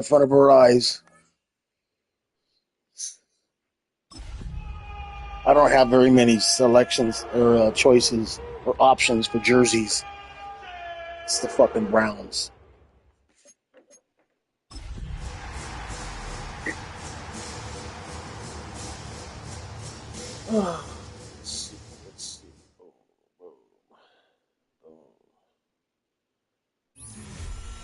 in front of her eyes. I don't have very many selections or choices or options for jerseys. It's the fucking Browns. Let's see.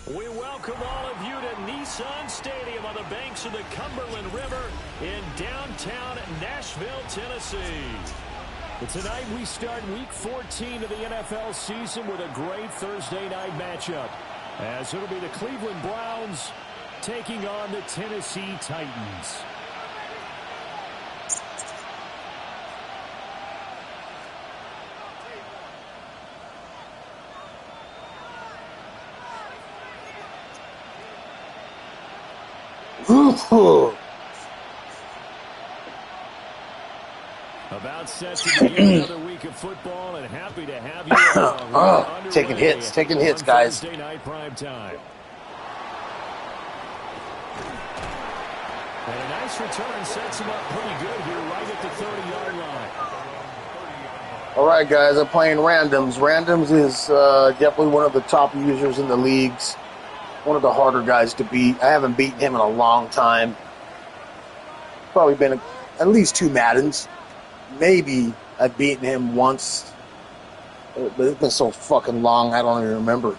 We welcome all of you to Nissan Stadium on the banks of the Cumberland River in downtown Nashville, Tennessee. But tonight we start week 14 of the NFL season with a great Thursday night matchup, as it'll be the Cleveland Browns taking on the Tennessee Titans. About set to begin another week of football, and happy to have you along. Taking hits, guys. Thursday night prime time. And a nice return sets him up pretty good here, right at the 30-yard line. All right, guys, I'm playing randoms. Randoms is definitely one of the top users in the leagues. One of the harder guys to beat. I haven't beaten him in a long time. Probably been at least 2 Maddens. Maybe I've beaten him once, but it's been so fucking long, I don't even remember.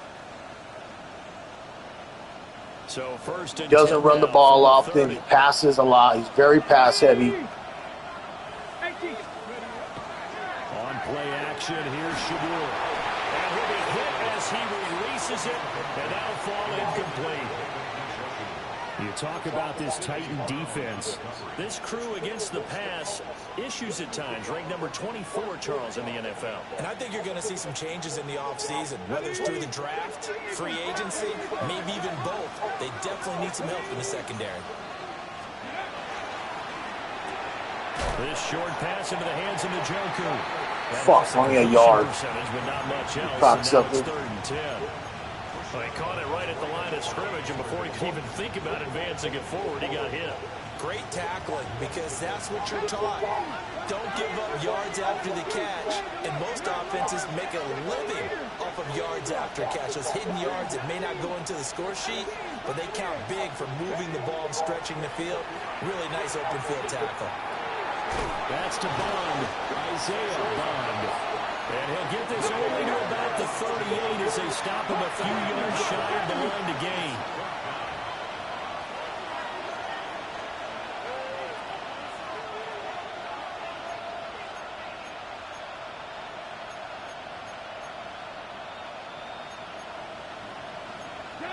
So first and doesn't run the ball often. He passes a lot. He's very pass heavy. On play action, here's Shadur. And he'll be hit as he releases it, and that'll fall incomplete. You talk about this Titan defense. This crew against the pass, issues at times. Ranked number 24, Charles, in the NFL. And I think you're going to see some changes in the offseason, whether it's through the draft, free agency, maybe even both. They definitely need some help in the secondary. This short pass into the hands of Njoku. Fuck, only a yard. But not much else. Fox And now up it's there. 3rd and 10. Well, he caught it right at the line of scrimmage, and before he could even think about advancing it forward, he got hit. Great tackling, because that's what you're taught. Don't give up yards after the catch, and most offenses make a living off of yards after catch. Those hidden yards that may not go into the score sheet, but they count big for moving the ball and stretching the field. Really nice open field tackle. That's to Bond, Isaiah Bond. And he'll get this only to about the 38 as they stop him a few yards shy of the line to gain.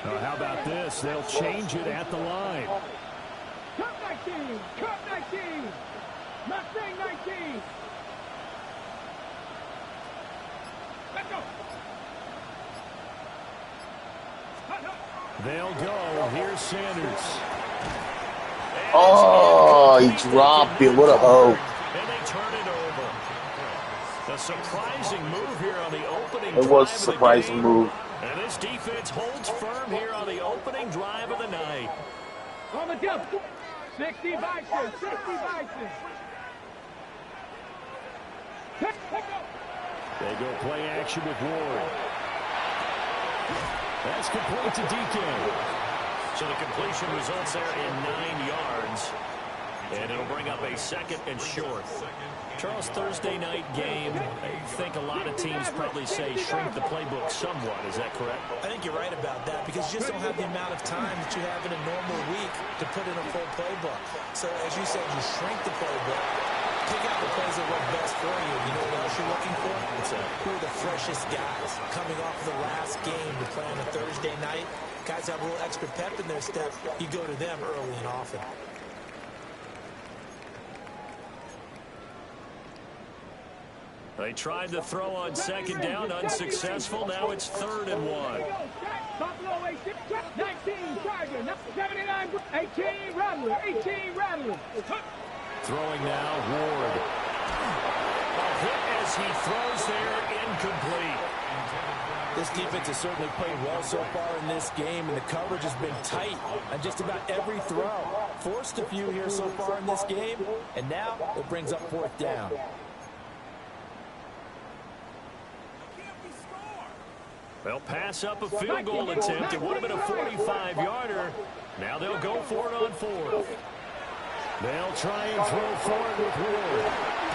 Now, how about this? They'll change it at the line. Cut 19! Cut 19! Mustang 19! Let's go! They'll go. Here's Sanders. Oh, he dropped it. What a hoe. And they turn it over. A surprising move here on the opening It was a surprising move. And this defense holds firm here on the opening drive of the night. On the jump! 60 Bison! 60 Bison! They go play action with Ward. That's complete to DK. So the completion results there in 9 yards. And it'll bring up a 2nd and short. Charles, Thursday night game, I think a lot of teams probably say shrink the playbook somewhat. Is that correct? I think you're right about that, because you just don't have the amount of time that you have in a normal week to put in a full playbook. So as you said, you shrink the playbook. Pick out the plays that work best for you. You know what else you're looking for? Who are the freshest guys coming off the last game to play on a Thursday night? Guys have a little extra pep in their step. You go to them early and often. They tried to throw on 2nd down, unsuccessful. Now it's 3rd and 1. Buffalo 19 Charger, 79, 18 Rattler, 18 Rattler. Throwing now, Ward. A hit as he throws there, incomplete. This defense has certainly played well so far in this game, and the coverage has been tight on just about every throw. Forced a few here so far in this game, and now it brings up 4th down. They'll pass up a field goal attempt. It would have been a 45-yarder. Now they'll go for it on 4th. They'll try and throw forward with Ward.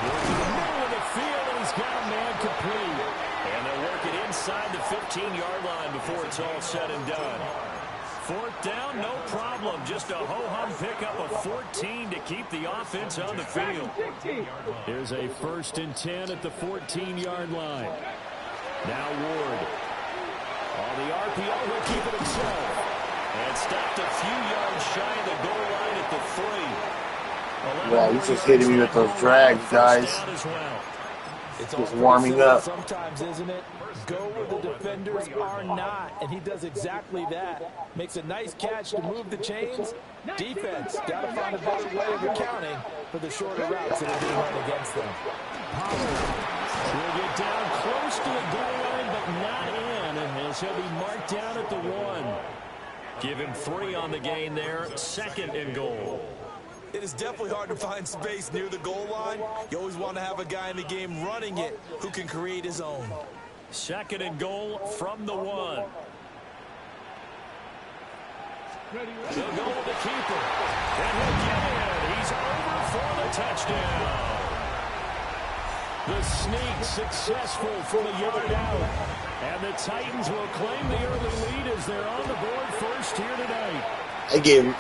Working the middle of the field, and he's got a man complete. And they'll work it inside the 15-yard line before it's all said and done. 4th down, no problem. Just a ho-hum pickup of 14 to keep the offense on the field. Here's a 1st and 10 at the 14-yard line. Now Ward. On the RPO, he'll keep it himself. And stopped a few yards shy of the goal line at the 3. Yeah, he's just hitting me with those drags, guys. It's just warming up. Sometimes, isn't it? Go where the defenders are not, and he does exactly that. Makes a nice catch to move the chains. Defense got to find a better way of accounting for the shorter routes that are being run against them. Will get down close to the goal line, but not in, as he'll be marked down at the 1. Give him 3 on the gain there. 2nd and goal. It is definitely hard to find space near the goal line. You always want to have a guy in the game running it who can create his own. 2nd and goal from the 1. He'll go with the keeper. And he'll get it. He's over for the touchdown. The sneak successful from a yard out. And the Titans will claim the early lead as they're on the board first here tonight. I gave him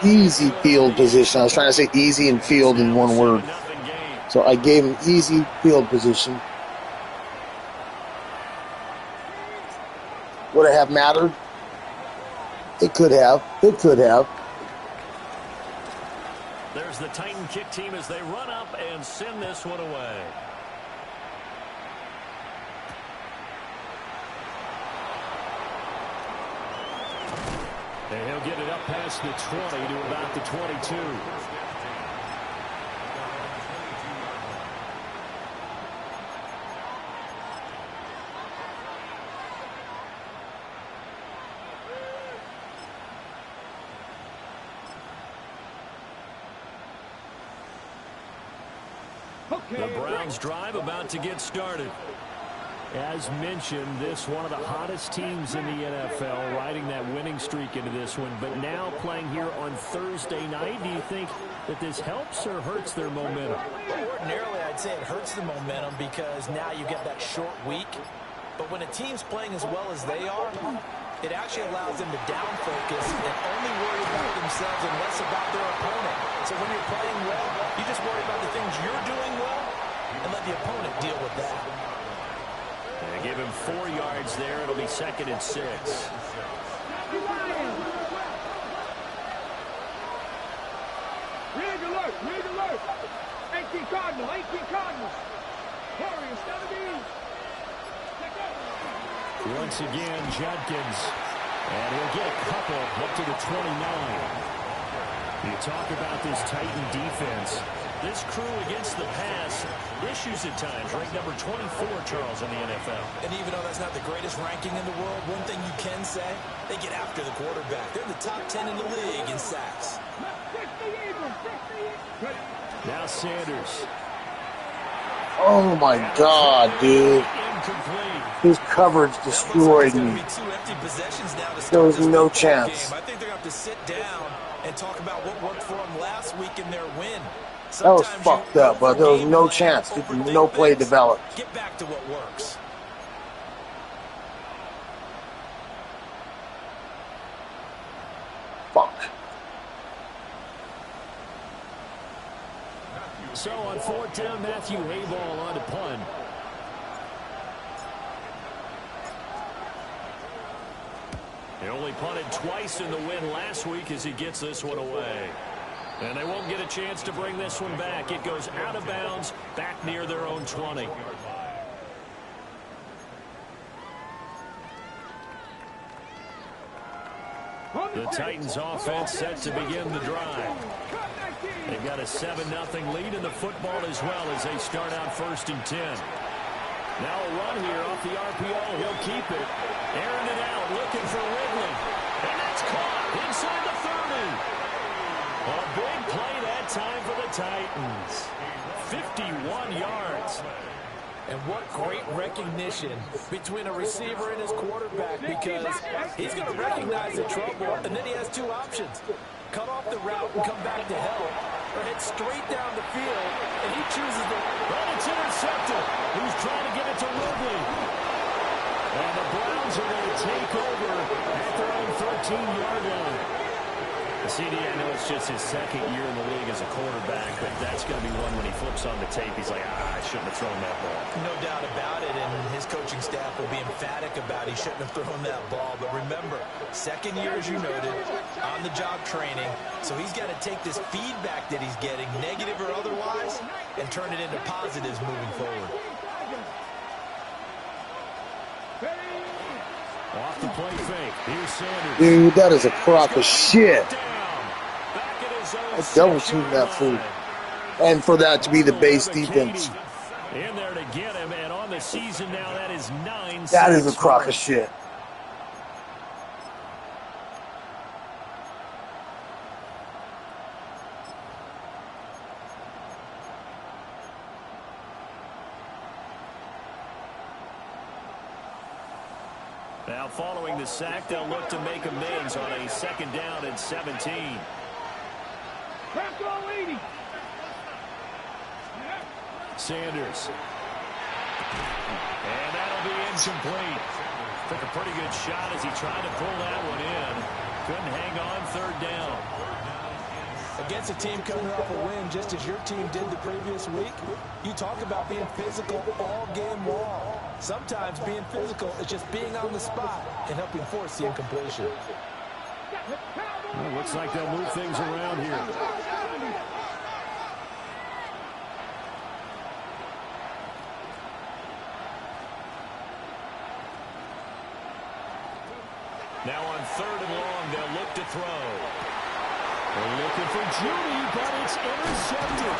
easy field position. I was trying to say easy and field in one word. So I gave him easy field position. Would it have mattered? It could have. It could have. There's the Titan kick team as they run up and send this one away. And he'll get it up past the 20 to about the 22. The Browns drive about to get started. As mentioned, this one of the hottest teams in the NFL, riding that winning streak into this one, but now playing here on Thursday night. Do you think that this helps or hurts their momentum? Well, ordinarily, I'd say it hurts the momentum because now you get that short week. But when a team's playing as well as they are, it actually allows them to down focus and only worry about themselves and less about their opponent. So when you're playing well, you just worry about the things you're doing well and let the opponent deal with that. They give him 4 yards there. It'll be 2nd and 6. Rig alert! Rig alert! 18 Cardinals! 18 Cardinals! Warriors, 17! Once again, Judkins. And he'll get a couple up to the 29. You talk about this Titan defense. This crew against the pass, issues at times, ranked number 24, Charles, in the NFL. And even though that's not the greatest ranking in the world, one thing you can say, they get after the quarterback. They're in the top 10 in the league in sacks. Now Sanders. Oh, my God, dude. His coverage destroyed me. There was no chance. I think they're going to have to sit down and talk about what worked for them last week in their win. That was fucked up, but there was no chance. No play developed. Get back to what works. Fuck. So on 4th down, Matthew Hayball on to punt. He only punted twice in the win last week as he gets this one away. And they won't get a chance to bring this one back. It goes out of bounds, back near their own 20. The Titans offense set to begin the drive. They've got a 7-0 lead in the football as well as they start out 1st and 10. Now a run here off the RPO. He'll keep it. Airing it out, looking for Ridley. And that's caught inside the 30. A big play that time for the Titans. 51 yards. And what great recognition between a receiver and his quarterback, because he's going to recognize the trouble, and then he has two options. Cut off the route and come back to help, or head straight down the field, and he chooses the... But it's intercepted. He's trying to get it to Ridley. And the Browns are going to take over at their own 13-yard line. CD, I know it's just his second year in the league as a quarterback, but that's going to be one when he flips on the tape. He's like, I shouldn't have thrown that ball. No doubt about it, and his coaching staff will be emphatic about he shouldn't have thrown that ball. But remember, second year, as you noted, on-the-job training, so he's got to take this feedback that he's getting, negative or otherwise, and turn it into positives moving forward. Off the play fake. Here's Sanders. Dude, that is a crock of shit. I double team that fool. And for that to be the base defense. In there to get him, and on the season now, that is 9. That is a crock of shit. Now following the sack, they'll look to make amends on a 2nd down and 17. Sanders. And that'll be incomplete. Took a pretty good shot as he tried to pull that one in. Couldn't hang on 3rd down. Against a team coming off a win, just as your team did the previous week, you talk about being physical all game long. Sometimes being physical is just being on the spot and helping force the incompletion. Well, looks like they'll move things around here. Now on 3rd and long, they'll look to throw. They're looking for Judy, but it's intercepted.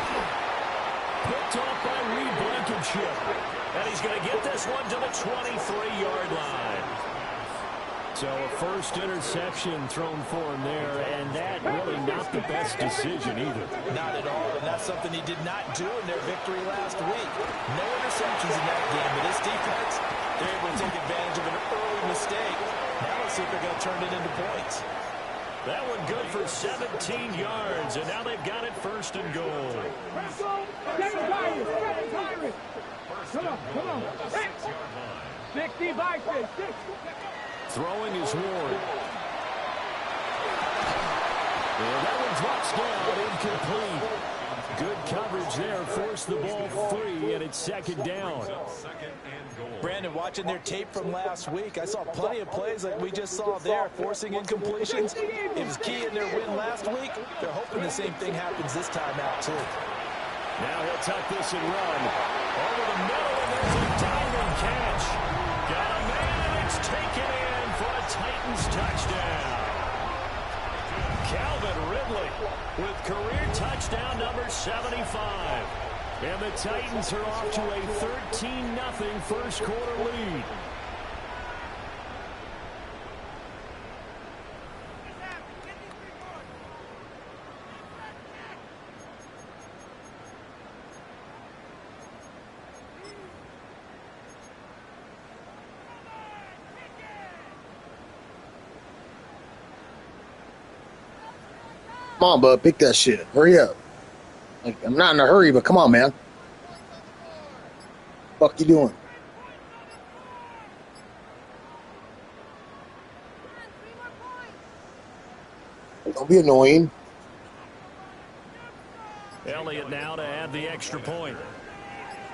Picked off by Reed Blankenship. And he's going to get this one to the 23-yard line. So a first interception thrown for him there, and that really not the best decision either. Not at all, and that's something he did not do in their victory last week. No interceptions in that game, but this defense, they're able to take advantage of an early mistake. Now let's see if they're going to turn it into points. That one good for 17 yards, and now they've got it 1st and goal. Come on. 65, 6. Throwing is Ward. And that one drops down, incomplete. Good coverage there, forced the ball free, and it's 2nd down. Brandon, watching their tape from last week, I saw plenty of plays like we just saw there, forcing incompletions. It was key in their win last week. They're hoping the same thing happens this time out, too. Now he'll tuck this and run. Over the middle, and there's a diving catch. Got a man, and it's taken in for a Titans touchdown. Calvin Ridley with career touchdown number 75. And the Titans are off to a 13-0 first quarter lead. Come on, bud, pick that shit. Hurry up. Like, I'm not in a hurry, but come on, man. Fuck you doing? Don't be annoying. Elliott now to add the extra point.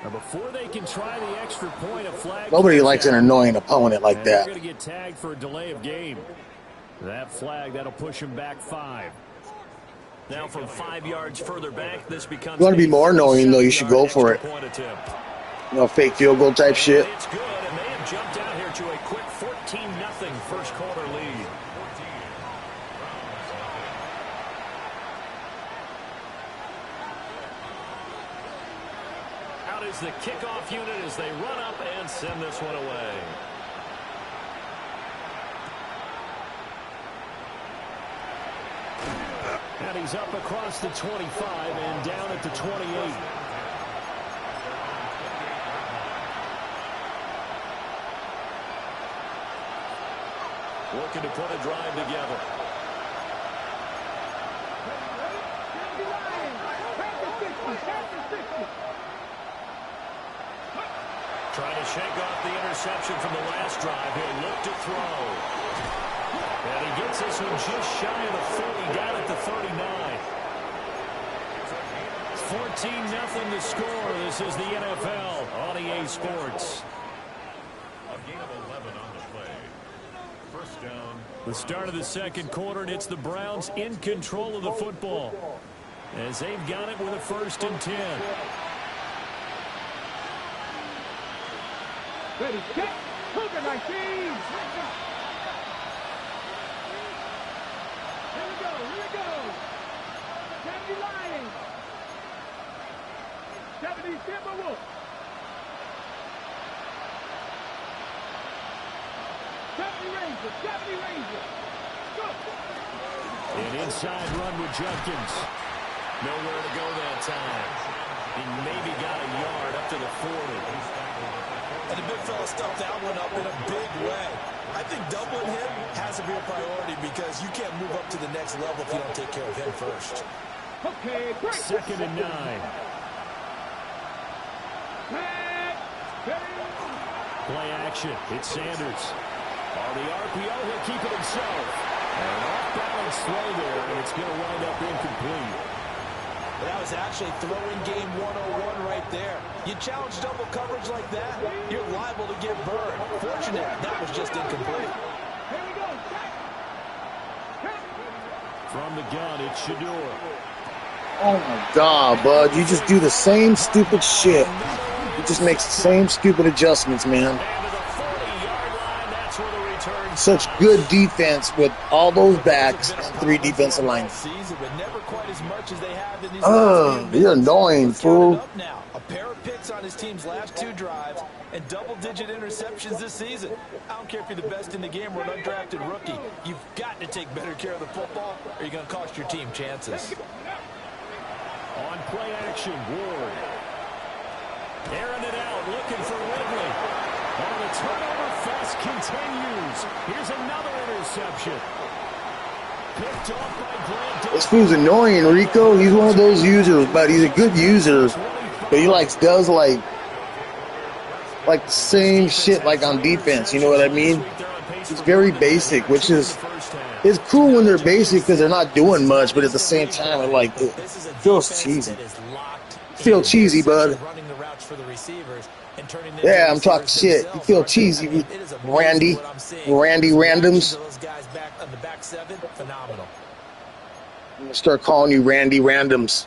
Now before they can try the extra point, a flag. Nobody likes an annoying opponent like that. They're going to get tagged for a delay of game. That flag, that'll push him back 5. Now from 5 yards further back, this becomes. You want to be more annoying, though, you should go for it. You know, fake field goal type shit. It's good, and they have jumped out here to a quick 14-0 first quarter lead. Out is the kickoff unit as they run up and send this one away. And he's up across the 25 and down at the 28. Looking to put a drive together. Trying to shake off the interception from the last drive. He'll look to throw. And he gets this one just shy of the 40, down at the 39. 14-0 to score. This is the NFL on EA Sports. A gain of 11 on the play. First down. The start of the second quarter, and it's the Browns in control of the football as they've got it with a 1st and 10. Ready, set, Cougar 19. Here we go, here we go. 70 Lions. 70 Timberwolves. 70 Rangers, 70 Rangers. Go. An inside run with Jenkins. Nowhere to go that time. He maybe got a yard up to the 40. And the big fella stuffed that one up in a big way. I think doubling him has to be a priority because you can't move up to the next level if you don't take care of him first. Okay, break. 2nd and 9. Play action. It's Sanders. On the RPO, he'll keep it himself. An off-balance throw there, and it's going to wind up incomplete. That was actually throwing game 101 right there. You challenge double coverage like that, you're liable to get burned. Fortunate, that was just incomplete. Here we go. From the gun, it's Shador. Oh my God, bud. You just do the same stupid shit. You just make the same stupid adjustments, man. And to the 40-yard line, that's where the return. Such good defense with all those backs and 3 defensive lines. Season, but never quite as much as they have in these You're annoying, fool. Now, a pair of picks on his team's last 2 drives and double-digit interceptions this season. I don't care if you're the best in the game or an undrafted rookie. You've got to take better care of the football or you're going to cost your team chances. On play action, Ward. Airing it out, looking for Ridley. And the turnover fest continues. Here's another interception. Picked off by Grant. This fool's annoying, Rico. He's one of those users, but he's a good user. But he does the same shit like on defense. You know what I mean? It's very basic, which is it's cool when they're basic because they're not doing much, but at the same time, it feels cheesy. Feel cheesy, bud. Yeah, I'm talking shit. You feel cheesy, Randy Randoms. I'm gonna start calling you Randy Randoms.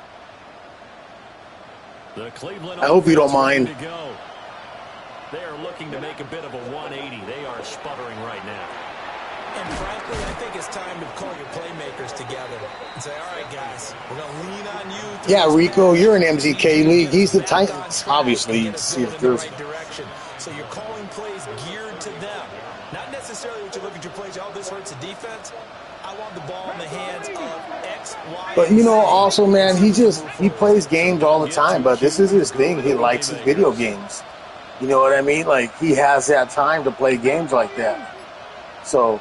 I hope you don't mind. They are looking to make a bit of a 180. They are sputtering right now. And frankly, I think it's time to call your playmakers together and say, all right, guys, we're going to lean on you. Yeah, Rico, you're an MZK league. He's the Titans. Obviously, you see the right direction. So you're calling plays geared to them. Not necessarily what you look at your plays, oh, this hurts the defense. I want the ball in the hands of X, Y, But, also, man, he plays games all the time, but this is his thing. He likes his video games. You know what I mean? He has that time to play games like that. So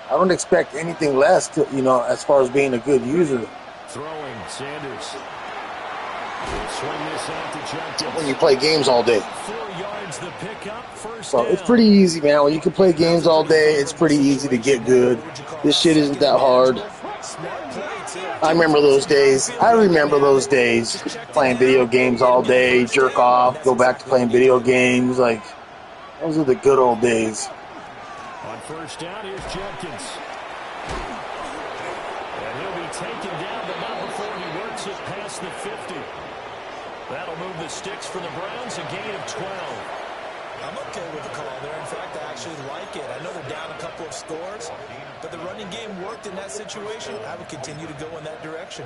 I don't expect anything less to, as far as being a good user. Throwing, Sanders. Swing this out to Jenkins. When you play games all day. 4 yards the pickup, first So down. it's pretty easy, man. When you can play games all day, it's pretty easy to get good. This shit isn't that hard. I remember those days. Playing video games all day, jerk off, go back to playing video games. Those are the good old days. On first down, here's Jenkins. And he'll be taken down, but not before he works it past the 50. That'll move the sticks for the Browns, a gain of 12. I'm okay with the call there. In fact, I actually like it. I know they're down a couple of scores, but the running game worked in that situation. I would continue to go in that direction.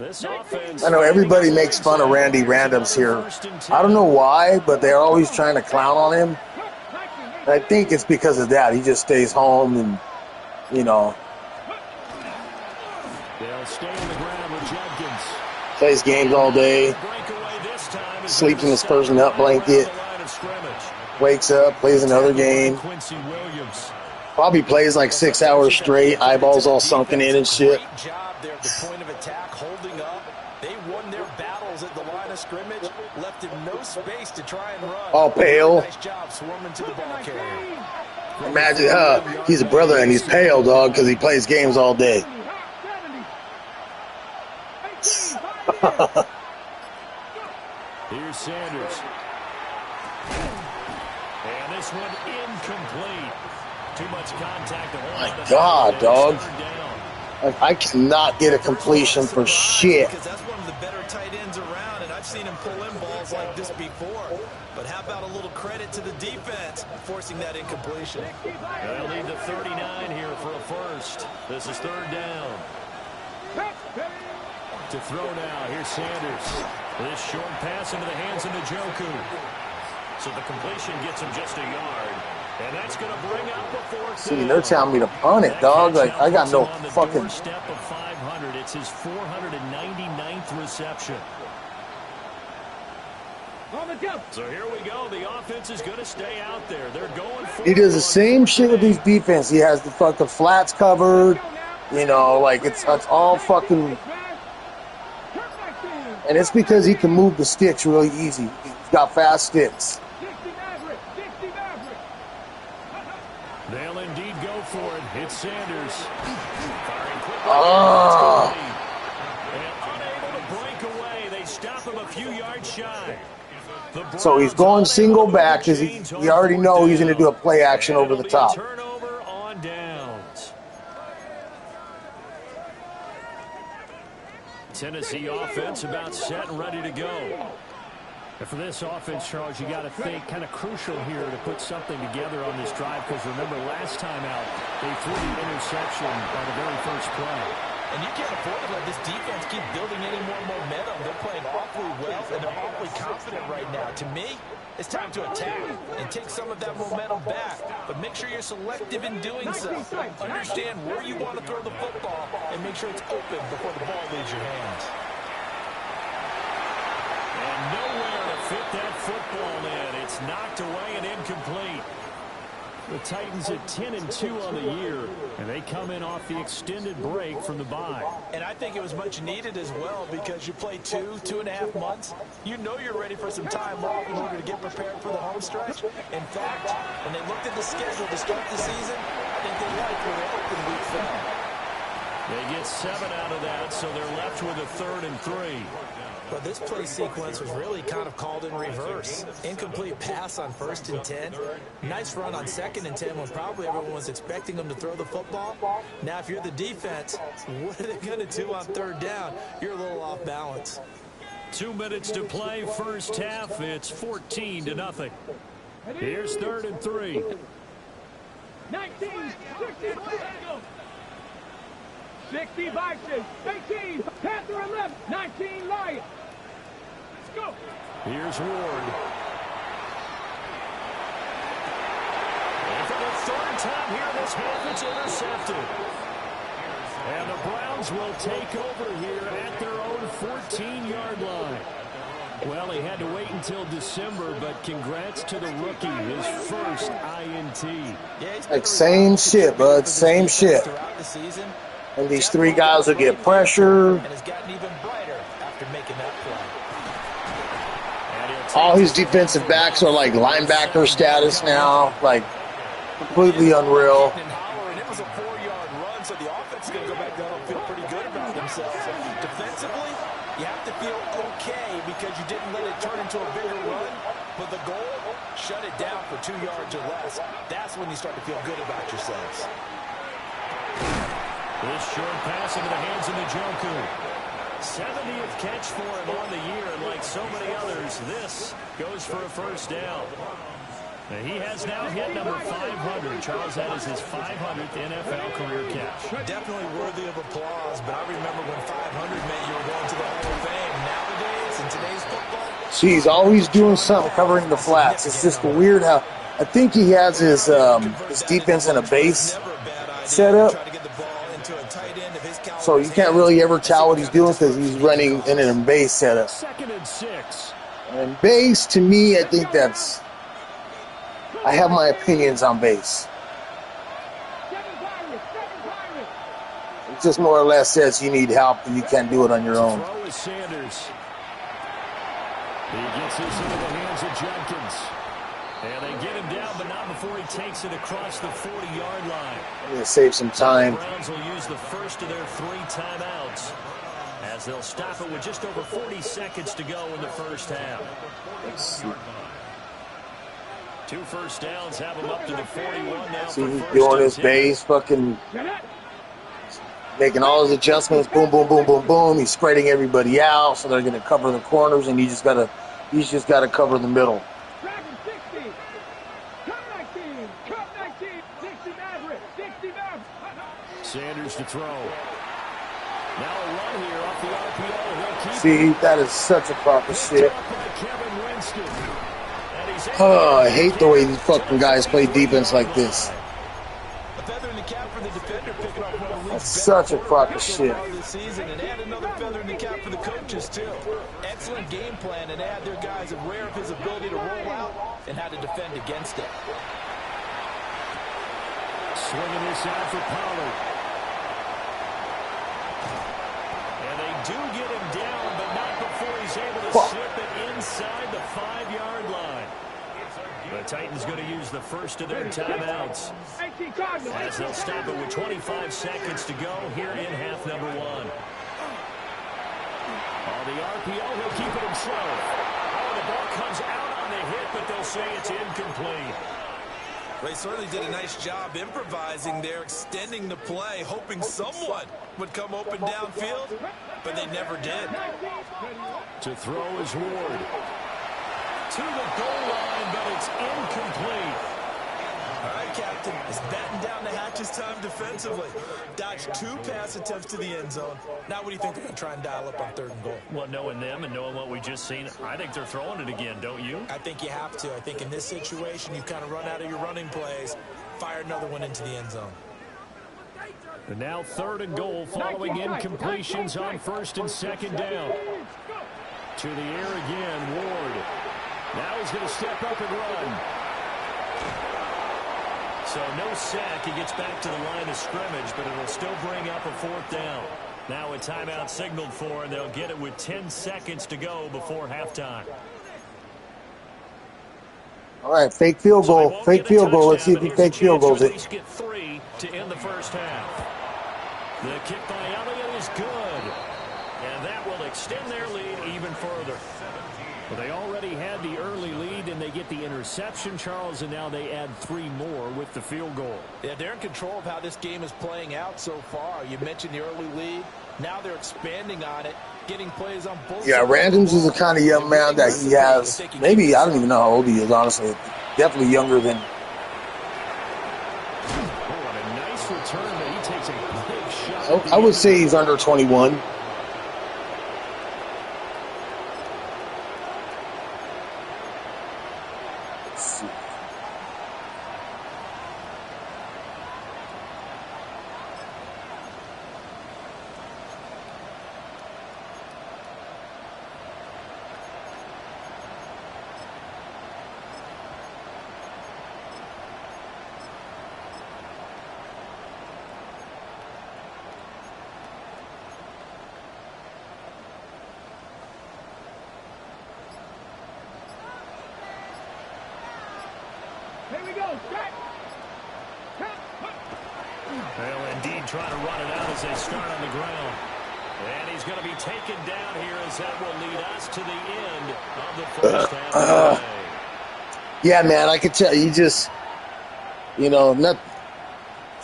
This offense, I know everybody makes fun of Randy Randoms here. I don't know why, but they're always trying to clown on him. I think it's because of that. He just stays home and, you know, they'll stay on the ground with Judkins. plays games all day, sleeps in his person up blanket, wakes up, plays another game. Probably plays like 6 hours straight, eyeballs all sunken in and shit. Great job there at the point of attack, holding up. They won their battles at the line of scrimmage, left him no space to try and run. All pale. Nice job swarming to the ball carrier. Imagine, he's a brother and he's pale, dog, because he plays games all day. Here's Sanders. And this one incomplete. Too much contact to hold. My God, dog. I cannot get a completion for shit. Because that's one of the better tight ends around, and I've seen him pull in balls like this before. But how about a little credit to the defense forcing that incompletion? They'll need the 39 here for a first. This is third down. To throw now, here's Sanders. This short pass into the hands of Njoku. So the completion gets him just a yard. And that's going to bring up the fourth. See, they're telling me to punt it, dog. Like, I got no fucking... Step of 500. It's his 499th reception. So here we go. The offense is going to stay out there. They're going for He does the same shit with these defense. He has the fucking flats covered. You know, like, it's all fucking... And it's because he can move the sticks really easy. He's got fast sticks. They'll indeed go for it. It's Sanders. Firing quickly. And unable to break away. They stop him a few yards shy. So he's going single back because he already know he's going to do a play action over the top. Turnover on downs. Tennessee offense about set and ready to go. And for this offense, Charles, you got to think kind of crucial here to put something together on this drive, because remember last time out they threw the interception on the very first play. And you can't afford to let this defense keep building any more momentum. They're playing awfully well, and they're awfully confident right now. To me, it's time to attack and take some of that momentum back. But make sure you're selective in doing so. Understand where you want to throw the football and make sure it's open before the ball leaves your hands. And nowhere to fit that football in. It's knocked away and incomplete. The Titans at 10-2 on the year, and they come in off the extended break from the bye. And I think it was much needed as well, because you play 2.5 months. You know you're ready for some time off in order to get prepared for the home stretch. In fact, when they looked at the schedule to start the season, I think they liked where their open week fell. They get 7 out of that, so they're left with a 3rd and 3. But this play sequence was really kind of called in reverse. Incomplete pass on 1st and 10. Nice run on 2nd and 10 when probably everyone was expecting them to throw the football. Now, if you're the defense, what are they going to do on 3rd down? You're a little off balance. 2 minutes to play, first half. It's 14-0. Here's 3rd and 3. 19, 60 boxes, 18, Panther 11, 19 Lions. Let's go. Here's Ward. And for the 3rd time here this half, it's intercepted. And the Browns will take over here at their own 14-yard line. Well, he had to wait until December, but congrats to the rookie, his first INT. Like, same shit, bud, same shit. And these 3 guys will get pressure. And has gotten even brighter after making that play. All his defensive backs are like linebacker status now. Like, completely unreal. And it was a 4-yard run, so the offense is going to go back down and feel pretty good about themselves. Defensively, you have to feel okay because you didn't let it turn into a bigger run. But the goal, shut it down for 2 yards or less. That's when you start to feel good about yourselves. This short pass into the hands of Njoku. 70th catch for him on the year, and like so many others, this goes for a first down. He has now hit number 500. Charles, that is his 500th NFL career catch. Definitely worthy of applause, but I remember when 500 meant you were going to the Hall of Fame. Nowadays, in today's football, He's always doing something covering the flats. It's just weird how I think he has his defense in a base setup, so you can't really ever tell what he's doing because he's running in an base setup. 2nd and 6. And base, to me, I think that's. I have my opinions on base. It just more or less says you need help and you can't do it on your own. Throw is Sanders. He gets this into the hands of Jenkins. And they get him down, but not before he takes it across the 40-yard line. I'm going to save some time. The Browns will use the first of their 3 timeouts as they'll stop it with just over 40 seconds to go in the first half. Let's see. 2 first downs have him up to the 41 now. See, he's doing his base, fucking making all his adjustments. Boom, boom, boom, boom, boom. He's spreading everybody out, so they're going to cover the corners, and he's just got to cover the middle. Sanders to throw. Now a run here off the RPO. See, that is such a crock of shit. Oh, I hate the way these fucking guys play defense like this. That's such a crock of shit. And add another feather in the cap for the coaches, too. Excellent game plan, and add their guys aware of his ability to roll out and how to defend against it. Swinging this out for Pollard. And they do get him down, but not before he's able to slip it inside the 5-yard line. The Titans going to use the first of their timeouts as they'll stop it with 25 seconds to go here in half number 1. On the RPO, he'll keep it himself. Oh, the ball comes out on the hit, but they'll say it's incomplete. They certainly did a nice job improvising there, extending the play, hoping someone would come open downfield, but they never did. To throw is Ward. To the goal line, but it's incomplete. All right, Captain, it's batten down the hatches time defensively. Dodged 2 pass attempts to the end zone. Now what do you think they're going to try and dial up on 3rd and goal? Well, knowing them and knowing what we just seen, I think they're throwing it again, don't you? I think you have to. I think in this situation, you kind of run out of your running plays, fire another one into the end zone. And now 3rd and goal following incompletions on 1st and 2nd down. To the air again, Ward. Now he's going to step up and run. So no sack. He gets back to the line of scrimmage, but it'll still bring up a 4th down. Now a timeout signaled for, and they'll get it with 10 seconds to go before halftime. All right, fake field goal. Fake field goal. Let's see if he fake field goals it. Get 3 to end the first half. The kick by Elliott is good. And that will extend their lead even further. Well, they already had the early lead, and they get the interception, Charles, and now they add 3 more with the field goal. Yeah, they're in control of how this game is playing out so far. You mentioned the early lead. Now they're expanding on it, getting plays on both sides. Yeah, Randoms is the kind of young man that he has. Maybe, I don't even know how old he is, honestly. Definitely younger than. Oh, what a nice return, but he takes a big shot. I would say he's under 21. Well, indeed, trying to run it out as they start on the ground. And he's going to be taken down here as that will lead us to the end of the first half of the play. Yeah, man, I could tell you just, not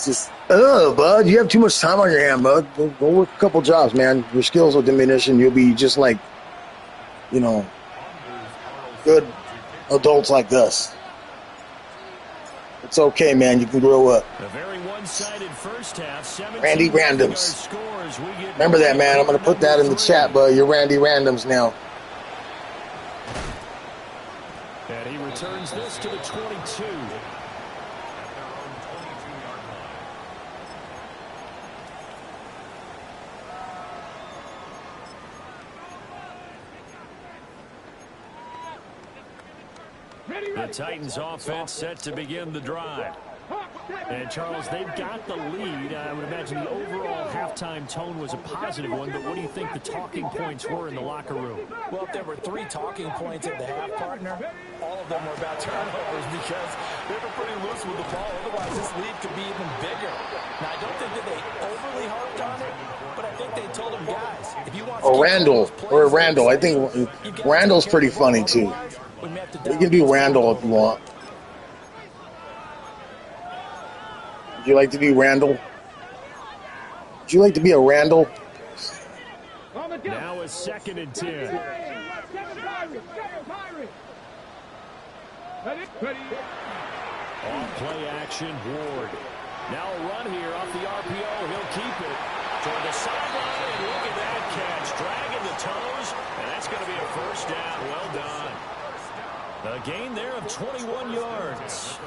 just, bud, you have too much time on your hand, bud. Go work a couple jobs, man. Your skills will diminish and you'll be just like, good adults like us. It's okay, man. You can grow up. A very one-sided first half. Randy Randoms. Remember that, man. I'm going to put that in the chat, but you're Randy Randoms now. And he returns this to the 22. The Titans offense set to begin the drive. And, Charles, they've got the lead. I would imagine the overall halftime tone was a positive one, but what do you think the talking points were in the locker room? Well, if there were 3 talking points at the half, partner, all of them were about turnovers because they were pretty loose with the ball. Otherwise, this lead could be even bigger. Now, I don't think that they overly harped on it, but I think they told them, guys, if you want to Randall. I think Randall's pretty funny, too. We can do Randall if you want. Would you like to be Randall? Would you like to be a Randall? Now a 2nd and 10. On play action, Ward. Now a run here off the RPO. He'll keep it toward the sideline. And look at that catch. Dragging the toes. And that's going to be a first down. Well done. A gain there of 21 yards.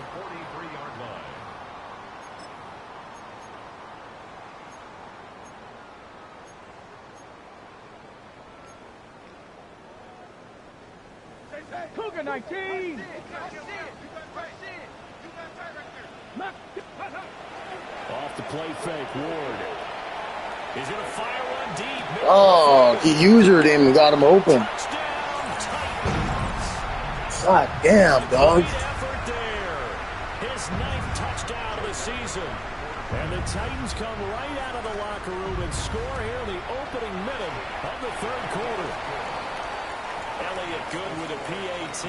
Cougar 19. Off the play fake, Ward. He's going to fire one deep. Oh, he usered him and got him open. God damn, dog. His 9th touchdown of the season. And the Titans come right out of the locker room and score here in the opening minute of the 3rd quarter. Elliott good with a PAT.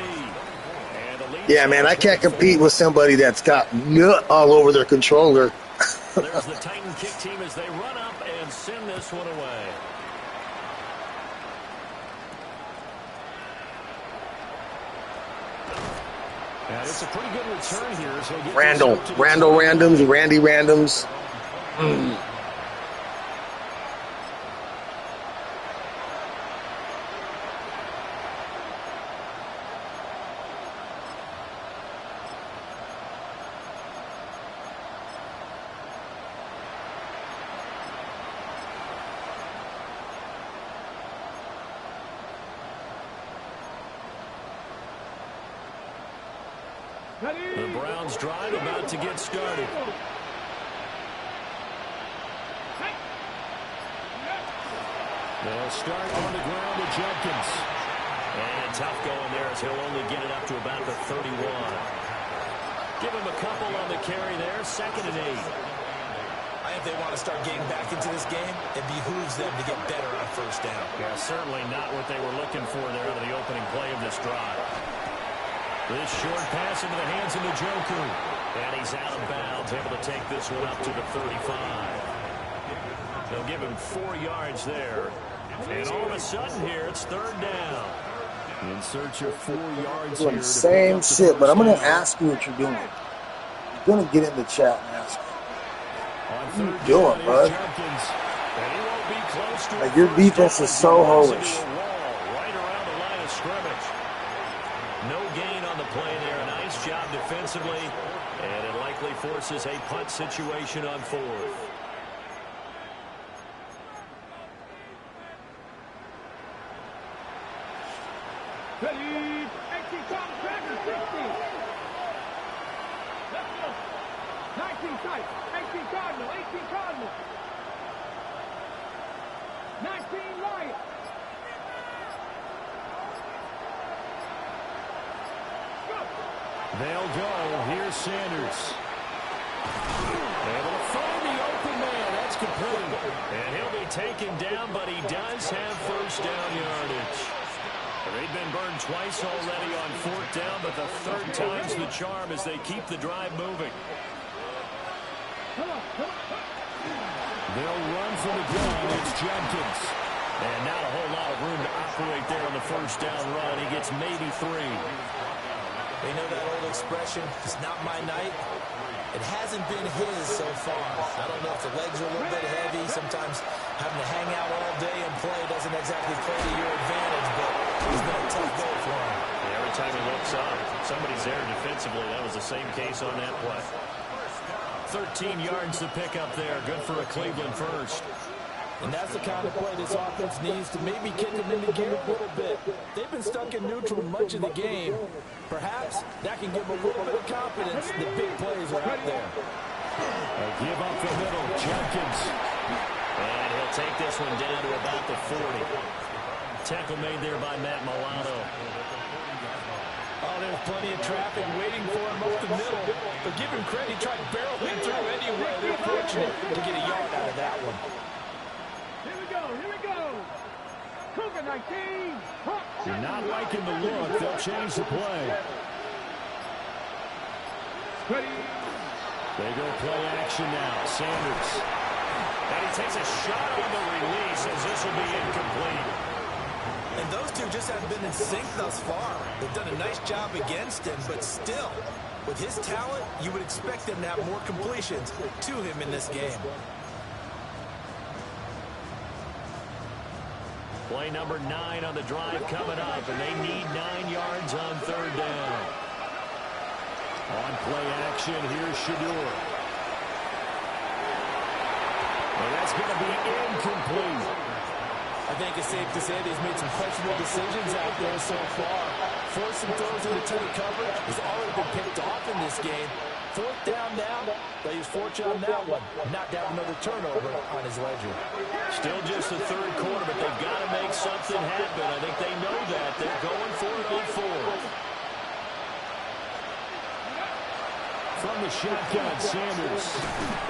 Yeah, man, I can't compete with somebody that's got nut all over their controller. There's the Titan kick team as they run up and send this one away. And it's a pretty good return here. So Randy Randoms. The Browns drive about to get started. They'll start on the ground with Jenkins. And tough going there as he'll only get it up to about the 31. Give him a couple on the carry there. 2nd and 8. I think they want to start getting back into this game. It behooves them to get better on 1st down. Yeah, certainly not what they were looking for there out of the opening play of this drive. This short pass into the hands of Njoku. And he's out of bounds, able to take this one up to the 35. They'll give him 4 yards there. And all of a sudden here, it's 3rd down. In search of 4 yards here. Same shit, but I'm going to ask you what you're doing. You're going to get in the chat and ask me. What are you doing, bud? Like, your defense is so holish. Right around the line of scrimmage. No gain on the play there. Nice job defensively. And it likely forces a punt situation on 4th. Ready, 18 Cardinals, 60. Let's go. 19 tight, 18 Cardinals, 18 Cardinals. 19 Lions. They'll go. Here's Sanders. Able to find the open man. That's complete. And he'll be taken down, but he does have 1st down yardage. They've been burned twice already on 4th down, but the 3rd time's the charm as they keep the drive moving. They'll run for the gun. It's Jenkins. And not a whole lot of room to operate there on the 1st down run. He gets maybe 3. You know that old expression, it's not my night? It hasn't been his so far. I don't know if the legs are a little bit heavy. Sometimes having to hang out all day and play doesn't exactly play to your advantage, but it's been a tough go for him. Yeah, every time he looks up, somebody's there defensively. That was the same case on that play. 13 yards to pick up there. Good for a Cleveland first. And that's the kind of play this offense needs to maybe kick them into gear a little bit. They've been stuck in neutral much of the game. Perhaps that can give them a little bit of confidence. The big plays are out there. A give up the middle. Jenkins. And he'll take this one down to about the 40. Tackle made there by Matt Milano. Oh, there's plenty of traffic waiting for him up the middle. But give him credit, he tried barreling through anyway. They're fortunate to get a yard out of that one. Here we go. Cougar 19. Not liking the look. They'll change the play. Ready. They go play action now. Sanders. And he takes a shot on the release as this will be incomplete. And those two just haven't been in sync thus far. They've done a nice job against him, but still, with his talent, you would expect them to have more completions to him in this game. Play number 9 on the drive coming up, and they need 9 yards on third down. On play action, here's Shador. And that's going to be incomplete. I think it's safe to say that he's made some questionable decisions out there so far. Forcing throws into tight coverage has already been picked off in this game. Fourth down now. They use fortune on that one. Not to have another turnover on his ledger. Still just the third quarter, but they've got to make something happen. I think they know that. They're going for it on fourth. From the shotgun, Sanders.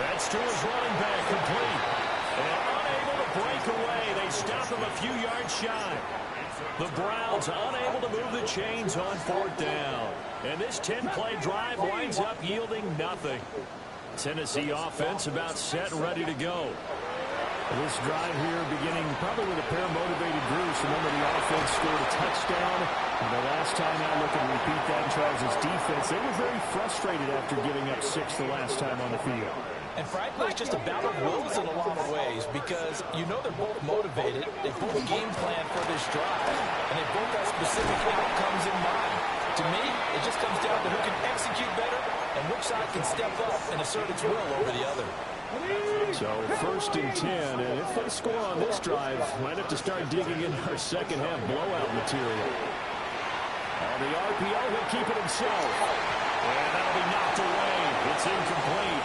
That's to his running back, complete. And unable to break away. They stop him a few yards shy. The Browns unable to move the chains on fourth down. And this 10-play drive winds up yielding nothing. Tennessee offense about set and ready to go. This drive here beginning probably with a pair of motivated groups. Remember, the offense scored a touchdown. And the last time out, look and repeat that in Charles' defense. They were very frustrated after giving up 6 the last time on the field. And frankly, it's just a battle of wills in a lot of ways because you know they're both motivated. They both game plan for this drive, and they both have specific outcomes in mind. To me, it just comes down to who can execute better and which side can step up and assert its will over the other. So first and 10, and if they score on this drive, might have to start digging in our second half blowout material. On the RPO, he'll keep it himself. And that'll be knocked away. It's incomplete.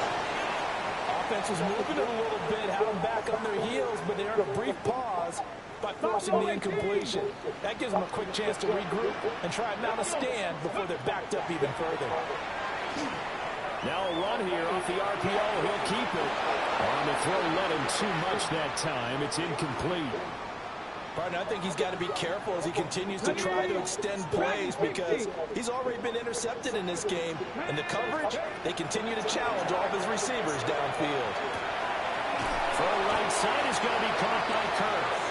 Offense was moving it a little bit, had them back on their heels, but they earned a brief pause by forcing the incompletion. That gives them a quick chance to regroup and try and mount a stand before they're backed up even further. Now a run here off the RPO. He'll keep it. On the throw, let him too much that time. It's incomplete. Partner, I think he's got to be careful as he continues to try to extend plays because he's already been intercepted in this game. And the coverage, they continue to challenge all of his receivers downfield. Throw right side is going to be caught by Kirk.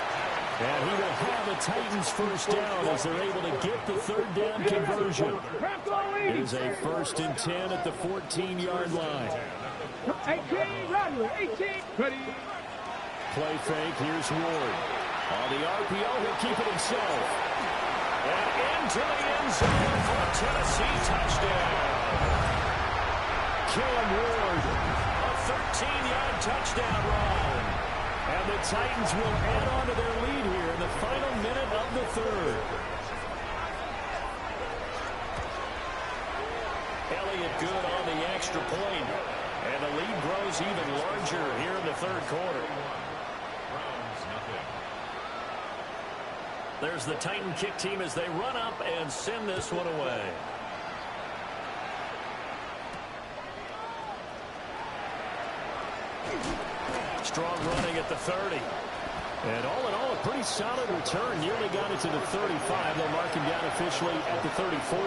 And he will have the Titans first down as they're able to get the third down conversion. It is a first and 10 at the 14-yard line. 18, Rodley, 18. Ready. Play fake, here's Ward. On the RPO, he'll keep it himself. And into the end zone for a Tennessee touchdown. Cam Ward, a 13-yard touchdown run. And the Titans will add on to their lead here in the final minute of the third. Elliott good on the extra point. And the lead grows even larger here in the third quarter. There's the Titan kick team as they run up and send this one away. Strong running at the 30. And all in all, a pretty solid return. Nearly got it to the 35. They'll mark him down officially at the 34.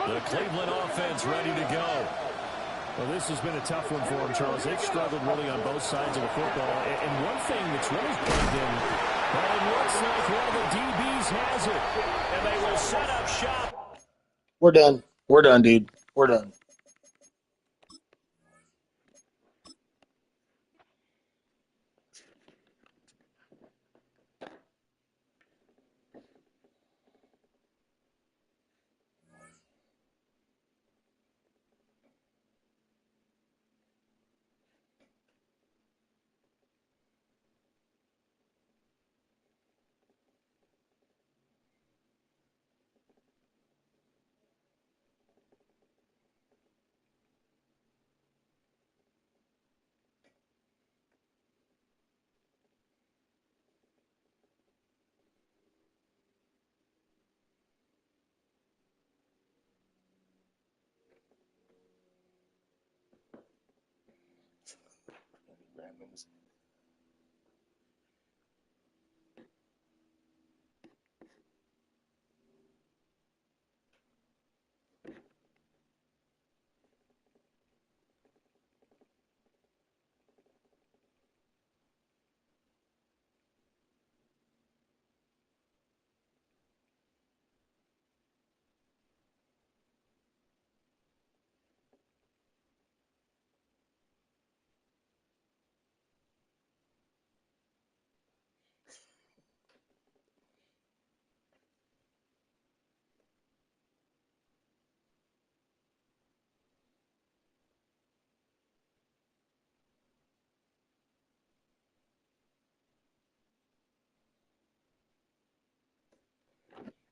The Cleveland offense ready to go. Well, this has been a tough one for them, Charles. They've struggled really on both sides of the football. And one thing that's really plagued them, well, it looks like one of the DBs has it. And they will set up shop. We're done. We're done, dude. We're done.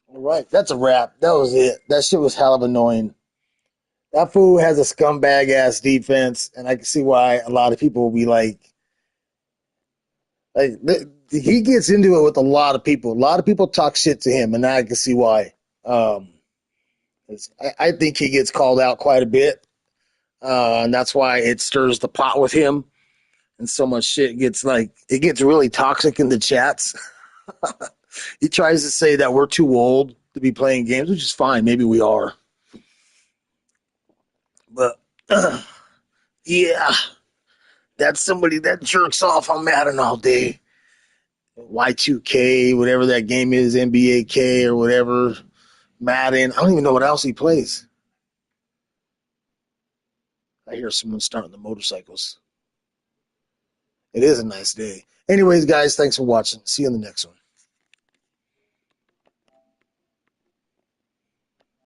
All right, that's a wrap. That was it. That shit was hell of annoying. That fool has a scumbag ass defense, and I can see why a lot of people will be he gets into it with a lot of people. A lot of people talk shit to him, and I can see why. I think he gets called out quite a bit, and that's why it stirs the pot with him, and so much shit gets it gets really toxic in the chats. He tries to say that we're too old to be playing games, which is fine. Maybe we are, but yeah, that's somebody that jerks off on Madden all day. Y2K, whatever that game is, NBA or whatever, Madden. I don't even know what else he plays. I hear someone starting the motorcycles. It is a nice day. Anyways, guys, thanks for watching. See you in the next one.